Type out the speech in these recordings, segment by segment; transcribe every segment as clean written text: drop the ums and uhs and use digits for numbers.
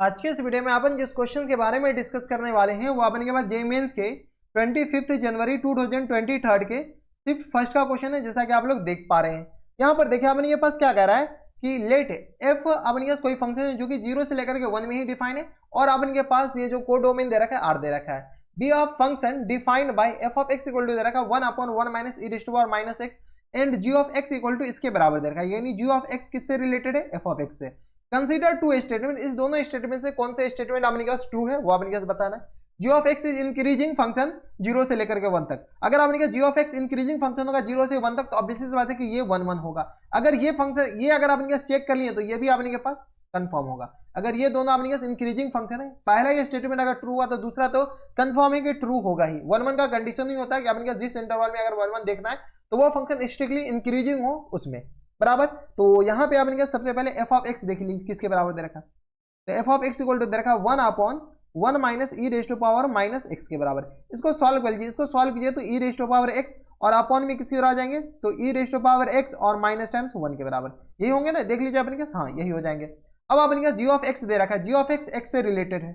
आज के इस वीडियो में अपन जिस क्वेश्चन के बारे में डिस्कस करने वाले हैं वो अपन के पास जे मेंस के 25 जनवरी 2023 के शिफ्ट फर्स्ट का क्वेश्चन है, जैसा कि आप लोग देख पा रहे हैं। यहाँ पर देखिए अपन के पास क्या कह रहा है कि लेट एफ अपन के पास कोई फंक्शन है जो कि 0 से लेकर के 1 में ही डिफाइन है, और अपन के पास ये जो कोडोमेन दे रखा है आर दे रखा है। B of function defined by f of x equal to दे रखा है 1/1 minus e raise to power minus x and g of x equal to इसके बराबर दे रखा है, यानी जी ऑफ एक्स किससे रिलेटेड है, एफ ऑफ एक्स से। कंसीडर टू स्टेटमेंट, इस दोनों स्टेटमेंट से कौन सा स्टेटमेंट अपने पास ट्रू है वो अपने पास बताना है। G of x is increasing function 0 से लेकर के 1 तक। अगर आपने कहा g of x increasing function होगा 0 से 1 तक, तो ऑब्वियसली बात है कि ये 1 होगा। अगर ये फंक्शन ये अगर आपने चेक कर लिए तो ये भी आपने के पास कंफर्म होगा। अगर ये दोनों आपने पास इंक्रीजिंग फंक्शन है, पहला ये स्टेटमेंट अगर ट्रू हुआ तो दूसरा तो कंफर्म है कि ट्रू होगा ही। 1 का कंडीशन नहीं होता है कि आपने पास जिस इंटरवल में अगर 1 देखना है तो वो फंक्शन स्ट्रिक्टली इंक्रीजिंग हो उसमें, बराबर। तो यहाँ पे आपने सबसे पहले एफ ऑफ एक्स देख ली किसके बराबर दे रखा, तो f of x equal to दे रखा 1/1 minus e raise to power minus x के बराबर। इसको सॉल्व कर लीजिए, इसको सॉल्व कीजिए तो e raise to power x और अपॉन में किसके बराबर आ जाएंगे, तो e raise to power x और माइनस टाइम्स 1 के बराबर यही होंगे ना, देख लीजिए अपने पास, हाँ यही हो जाएंगे। अब अपने पास जी ऑफ एक्स दे रखा है, जी ऑफ एक्स एक्स से रिलेटेड है,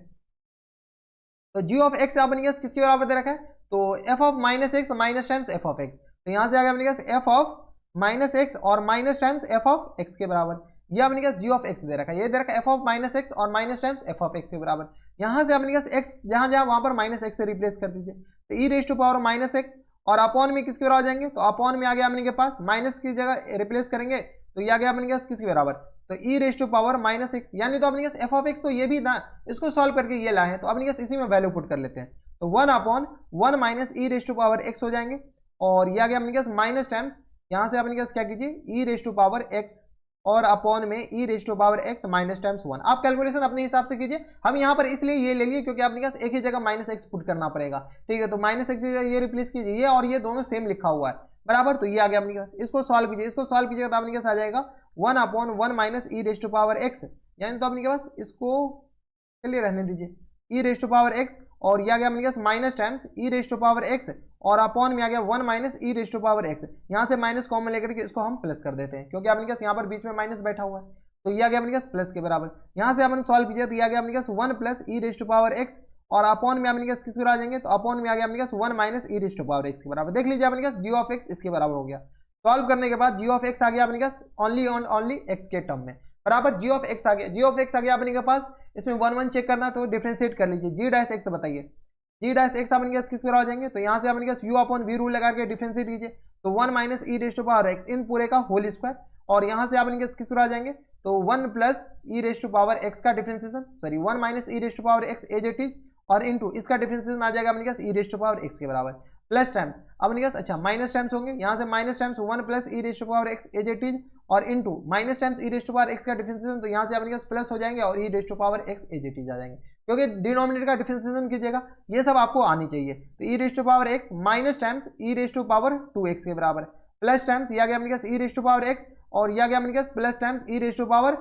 तो जी ऑफ एक्स अपने पास किसके बराबर दे रखा है, तो f of minus x minus times F of x. तो यहाँ से आ गया अपने पास एफ ऑफ माइनस एक्स और minus times F of x के बराबर। ये अपने पास जी ऑफ एक्स दे रखा है, ये दे रखा है एफ ऑफ माइनस एक्स और minus times F of x के बराबर। यहाँ से अपने पास एक्स जहाँ जहाँ वहाँ पर माइनस एक्स से रिप्लेस कर दीजिए, तो e raise to power minus x और अपॉन में किसके बराबर जाएंगे, तो अपॉन में आ गया अपने के पास माइनस की जगह रिप्लेस करेंगे तो ये आ गया अपने पास किसके बराबर, तो e raise to power minus x. यानी तो अपने पास एफ ऑफ एक्स तो ये भी ना, इसको सॉल्व करके ये लाए हैं तो अपने पास इसी में वैल्यू पुट कर लेते हैं, तो 1/1 minus e raise to power x हो जाएंगे, और ये आ गया अपने पास माइनस टाइम्स, यहाँ से अपने पास क्या कीजिए e raise to power x और अपॉन में e raise to power x minus times 1। आप कैलकुलेशन अपने हिसाब से कीजिए, हम यहाँ पर इसलिए ये ले लिए क्योंकि आपके पास एक ही जगह माइनस एक्स पुट करना पड़ेगा, ठीक है। तो माइनस एक्स ये रिप्लेस कीजिए, ये और ये दोनों सेम लिखा हुआ है, बराबर। तो ये आ गया अपने पास, इसको सॉल्व कीजिए, इसको सॉल्व कीजिएगा तो अपने पास आ जाएगा 1/1 minus e raise to power x, यानी तो अपने पास इसको चलिए रहने दीजिए e raise to power x, और ये आ गया अपने पास minus times e raise to power x और अपॉन में आ गया 1 minus e raise to power x. यहाँ से माइनस कॉमन लेकर के इसको हम प्लस कर देते हैं क्योंकि अपने पास यहाँ पर बीच में माइनस बैठा हुआ है, तो ये आ गया अपने पास प्लस के बराबर। यहाँ से अपन सॉल्व कीजिए तो ये आ गया अपने पास 1 plus e raise to power x और अपॉन में अपने पास किस बराबर आ जाएंगे, तो अपॉन में आ गया अपने पास 1 minus e raise to power x के बराबर। देख लीजिए अपने पास जी ऑफ एक्स इसके बराबर हो गया। सॉल्व करने के बाद जी ऑफ एक्स आ गया अपने पास ओनली ऑन ओनली एक्स के टर्म में, बराबर। जी ऑफ एक्स आ गया, जी ऑफ एक्स आ गया अपने के पास, इसमें 1 चेक करना तो डिफरेंशिएट कर लीजिए, जी डैश एक्स बताइए, जी डैश एक्स अपने पास किस बराबर हो जाएंगे, तो यहाँ से अपने पास यू अपॉन वी रूल लगा के डिफरेंशिएट कीजिए, तो 1 minus e raise to power x इन पूरे का होल स्क्वायर, और यहाँ से अपने पास किस बराबर आ जाएंगे, तो 1 plus e raise to power x का differentiation, sorry 1 minus e raise to power x as it is, और इनटू इसका डिफरेंशिएशन आ जाएगा अपने पास e raise to power x के बराबर, प्लस टाइम्स अपने पास अच्छा माइनस टाइम्स होंगे, यहाँ से minus times 1 plus e raise to power x as it is, और into minus times e raise to power x का डिफरेंशिएशन, तो यहाँ से अपने पास प्लस हो जाएंगे और e raise to power x as it is आ जाएंगे, क्योंकि डिनोमिनेटर का डिफरेंशिएशन कीजिएगा, ये सब आपको आनी चाहिए। तो e raise to power x minus times e raise to power 2x के बराबर, प्लस टाइम्स ये आ गया अपने पास e raise to power x, और ये आ गया अपने पास plus times e raise to power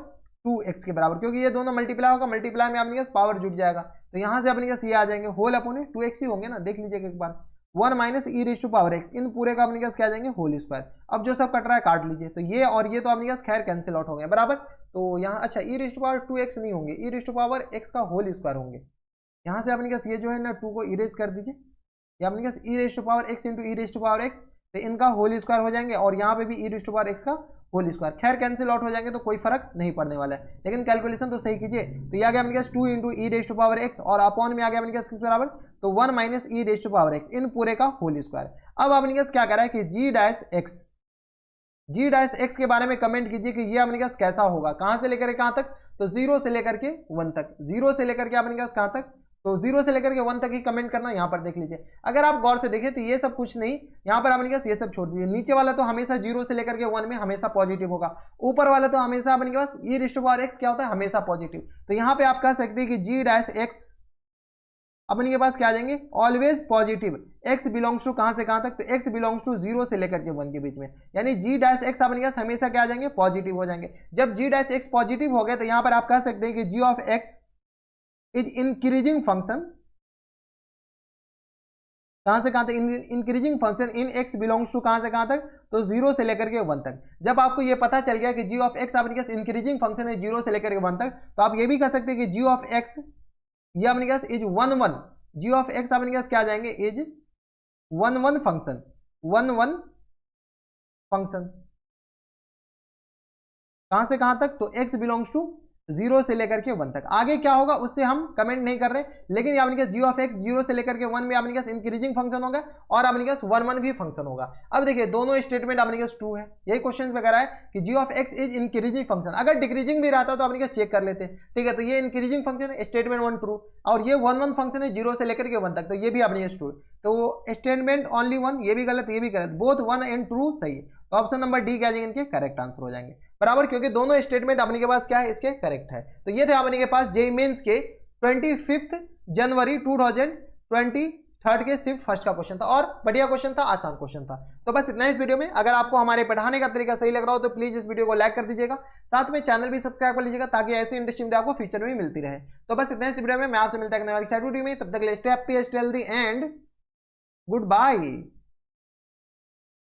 2x के बराबर, क्योंकि ये दोनों मल्टीप्लाई होगा, मल्टीप्लाई में अपने पास पावर जुड़ जाएगा, तो यहाँ से अपने पास ये आ जाएंगे होल अपॉन 2x ही होंगे ना, देख लीजिए एक बार 1 minus e raise to power x इन पूरे का अपने पास क्या आ जाएंगे होल स्क्वायर। अब जो सब कट रहा है काट लीजिए, तो ये और ये तो अपने पास खैर कैंसिल आउट हो गया, बराबर। तो यहाँ अच्छा ई रेज़ टू पावर 2x नहीं होंगे, e raise to power x का होल स्क्वायर होंगे। यहाँ से अपने पास ये जो है ना 2 को इरेज कर दीजिए, या अपने पास e raise to power x into e raise to power x, तो इनका होल स्क्वायर हो जाएंगे, और यहाँ पे भी e raise to power x का होल स्क्वायर, खैर कैंसिल आउट हो जाएंगे तो कोई फर्क नहीं पड़ने वाला है, लेकिन कैलकुलेशन तो सही कीजिए। तो ये आ गया अपने पास 2 into e raise to power x और अपॉन में आ गया अपने पास किस बराबर, तो 1 minus e raise to power x इन पूरे का होल स्क्वायर। अब अपने पास क्या कर रहा है कि जी डैश एक्स के बारे में कमेंट कीजिए कि ये अपने पास कैसा होगा, कहाँ से लेकर के कहाँ तक, तो 0 से लेकर के 1 तक, 0 से लेकर के अपने पास कहाँ तक, तो 0 से लेकर के 1 तक ही कमेंट करना। यहाँ पर देख लीजिए, अगर आप गौर से देखें तो ये सब कुछ नहीं, यहाँ पर अपने पास ये सब छोड़ दीजिए, नीचे वाला तो हमेशा 0 से लेकर के 1 में हमेशा पॉजिटिव होगा, ऊपर वाला तो हमेशा अपने पास e raise to power x क्या होता है, हमेशा पॉजिटिव। तो यहाँ पे आप कह सकते हैं कि जी डैश एक्स अपने के पास क्या आ जाएंगे always positive, x belongs to कहाँ से कहाँ तक, तो एक्स बिलोंग्स टू 0 से लेकर के 1 के बीच में, यानी जी डैश एक्स अपने पास हमेशा क्या आ जाएंगे पॉजिटिव हो जाएंगे। जब जी डैश एक्स पॉजिटिव हो गए तो यहाँ पर आप कह सकते हैं कि g of x is increasing function, कहां से कहां तक, increasing function in x belongs to कहां से कहां तक, तो 0 से लेकर के 1 तक। जब आपको ये पता चल गया कि जी ऑफ एक्स अपने पास इंक्रीजिंग फंक्शन है 0 से लेकर के 1 तक, तो आप ये भी कह सकते हैं कि जी ऑफ एक्स ये अपने पास इज 1 जी ऑफ एक्स अपने पास क्या आ जाएंगे, इज 1 फंक्शन, 1 फंक्शन कहां से कहां तक, तो x बिलोंग्स टू 0 से लेकर के 1 तक। आगे क्या होगा उससे हम कमेंट नहीं कर रहे, लेकिन ये अपने पास जी ऑफ एक्स 0 से लेकर के 1 में अपने पास इंक्रीजिंग फंक्शन होगा और अपने पास 1 भी फंक्शन होगा। अब देखिए दोनों स्टेटमेंट अपने पास ट्रू है, यही क्वेश्चन वगैरह है कि g of x is increasing function. अगर डिक्रीजिंग भी रहता तो अपने पास चेक कर लेते, ठीक है। तो ये इंक्रीजिंग फंक्शन है, स्टेटमेंट 1 ट्रू, और ये 1 फंक्शन है 0 से लेकर के 1 तक, तो ये भी अपने पास ट्रू। तो स्टेटमेंट ओनली 1, ये भी गलत ये भी गलत, बोथ 1 एंड ट्रू सही है। तो ऑप्शन नंबर डी क्या जाएंगे, इनके करेक्ट आंसर हो जाएंगे बराबर, क्योंकि दोनों स्टेटमेंट अपने के पास क्या है, इसके करेक्ट है। तो ये थे अपने के पास जेईई मेंस के 25 जनवरी 2023 के सिर्फ फर्स्ट का क्वेश्चन था, और बढ़िया क्वेश्चन था, आसान क्वेश्चन था। तो बस इतना इस वीडियो में। अगर आपको हमारे पढ़ाने का तरीका सही लग रहा हो तो प्लीज इस वीडियो को लाइक कर दीजिएगा, साथ में चैनल भी सब्सक्राइब कर लीजिएगा, ताकि ऐसी इंटरेस्टिंग वीडियो आपको फ्यूचर में मिलती रहे। तो बस इतना इस वीडियो में, मैं आपसे मिलता है वीडियो में, तब तक stay happy, stay healthy and good bye.